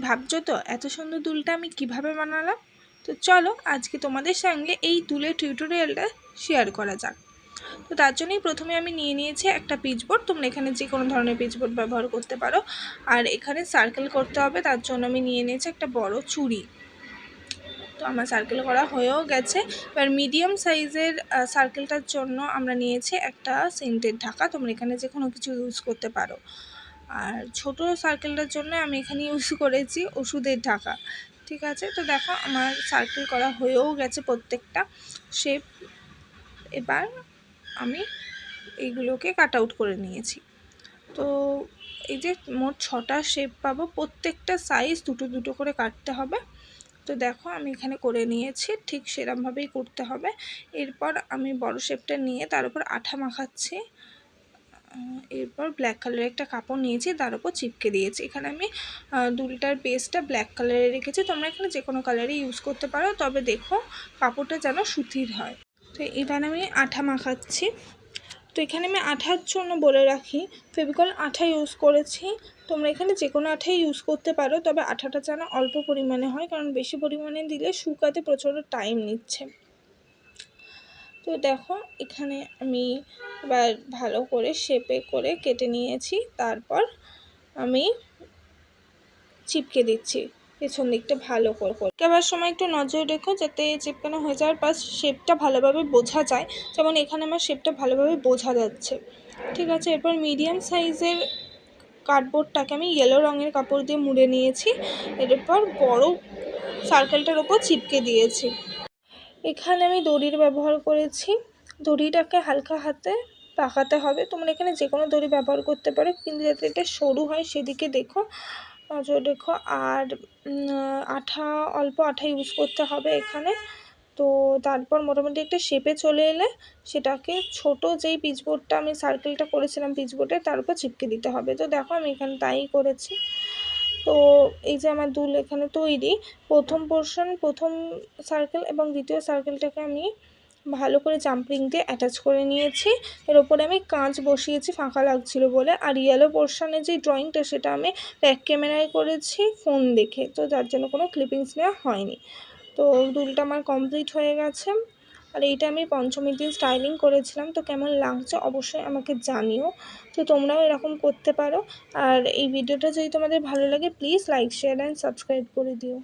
ভাবছো তো এত সুন্দর দুলটা আমি কিভাবে বানালাম? তো চলো আজকে তোমাদের সঙ্গে এই দুলের টিউটোরিয়ালটা শেয়ার করা যাক। তো তার জন্যই প্রথমে আমি নিয়ে নিয়েছি একটা পিচবোর্ড। তোমরা এখানে যে কোনো ধরনের পিচবোর্ড ব্যবহার করতে পারো। আর এখানে সার্কেল করতে হবে, তার জন্য আমি নিয়ে নিয়েছি একটা বড় চুড়ি। তো আমার সার্কেল করা হয়েও গেছে। এবার মিডিয়াম সাইজের সার্কেলটার জন্য আমরা নিয়েছি একটা সেন্টের ঢাকা। তোমরা এখানে যে কোনো কিছু ইউজ করতে পারো। আর ছোট সার্কেলটার জন্য আমি এখানে ইউজ করেছি ওষুধের ঢাকা। ঠিক আছে, তো দেখো আমার সার্কেল করা হয়েও গেছে প্রত্যেকটা শেপ। এবার আমি এইগুলোকে কাট আউট করে নিয়েছি। তো এই যে মোট 6টা শেপ পাবো, প্রত্যেকটা সাইজ দুটো দুটো করে কাটতে হবে। তো দেখো আমি এখানে করে নিয়েছি, ঠিক সেরকমভাবেই করতে হবে। এরপর আমি বড় শেপটা নিয়ে তার উপর আঠা মাখাচ্ছি। এরপর ব্ল্যাক কালারের একটা কাপড় নিয়েছি, তার উপর চিপকে দিয়েছি। এখানে আমি দুলটার বেসটা ব্ল্যাক কালারে রেখেছি। তোমরা এখানে যে কোনো কালারই ইউজ করতে পারো, তবে দেখো কাপড়টা যেন সুতির হয়। তো এবার আমি আঠা মাখাচ্ছি। তো এখানে আমি আঠার জন্য বলে রাখি, ফেভিকল আঠা ইউজ করেছি। তোমরা এখানে যে কোনো আঠাই ইউজ করতে পারো, তবে আঠাটা যেন অল্প পরিমাণে হয়, কারণ বেশি পরিমাণে দিলে শুকাতে প্রচণ্ড টাইম নিচ্ছে। তো দেখো এখানে আমি এবার ভালো করে শেপে করে কেটে নিয়েছি। তারপর আমি চিপকে দিচ্ছি পেছন দিকটা ভালো করে। কেবার সময় একটু নজর রেখো যাতে চিপকানো হয়ে যাওয়ার পর শেপটা ভালোভাবে বোঝা যায়। যেমন এখানে আমার শেপটা ভালোভাবে বোঝা যাচ্ছে। ঠিক আছে, এরপর মিডিয়াম সাইজের কার্ডবোর্ডটাকে আমি ইয়েলো রঙের কাপড় দিয়ে মুড়ে নিয়েছি। এরপর বড় সার্কেলটার ওপর চিপকে দিয়েছি। এখানে আমি দড়ির ব্যবহার করেছি। দড়িটাকে হালকা হাতে পাকাতে হবে। তোমরা এখানে যে কোনো দড়ি ব্যবহার করতে পারো, কিন্তু যাতে এটা সরু হয় সেদিকে দেখো, নজর রেখো। আর অল্প আঠা ইউজ করতে হবে এখানে। তো তারপর মোটামুটি একটা শেপে চলে এলে সেটাকে ছোট যেই পিচবোর্ডটা আমি সার্কেলটা করেছিলাম পিচবোর্ডে, তার উপর চিপকে দিতে হবে। তো দেখো আমি এখানে তাই করেছি। তো এই যে আমার দুল এখানে তৈরি। প্রথম সার্কেল এবং দ্বিতীয় সার্কেলটাকে আমি ভালো করে জাম্পিং দিয়ে অ্যাটাচ করে নিয়েছি। এর ওপরে আমি কাঁচ বসিয়েছি ফাঁকা লাগছিল বলে। আর ইয়েলো পোর্শনের যে ড্রয়িংটা সেটা আমি ব্যাক ক্যামেরায় করেছি ফোন দেখে, তো যার জন্য কোনো ক্লিপিংস নেওয়া হয়নি। তো দুলটা আমার কমপ্লিট হয়ে গেছে। আর এইটা আমি পঞ্চমীর দিন স্টাইলিং করেছিলাম। তো কেমন লাগছে অবশ্যই আমাকে জানিও। তো তোমরাও এরকম করতে পারো। আর এই ভিডিওটা যদি তোমাদের ভালো লাগে please like, share and subscribe করে দিও।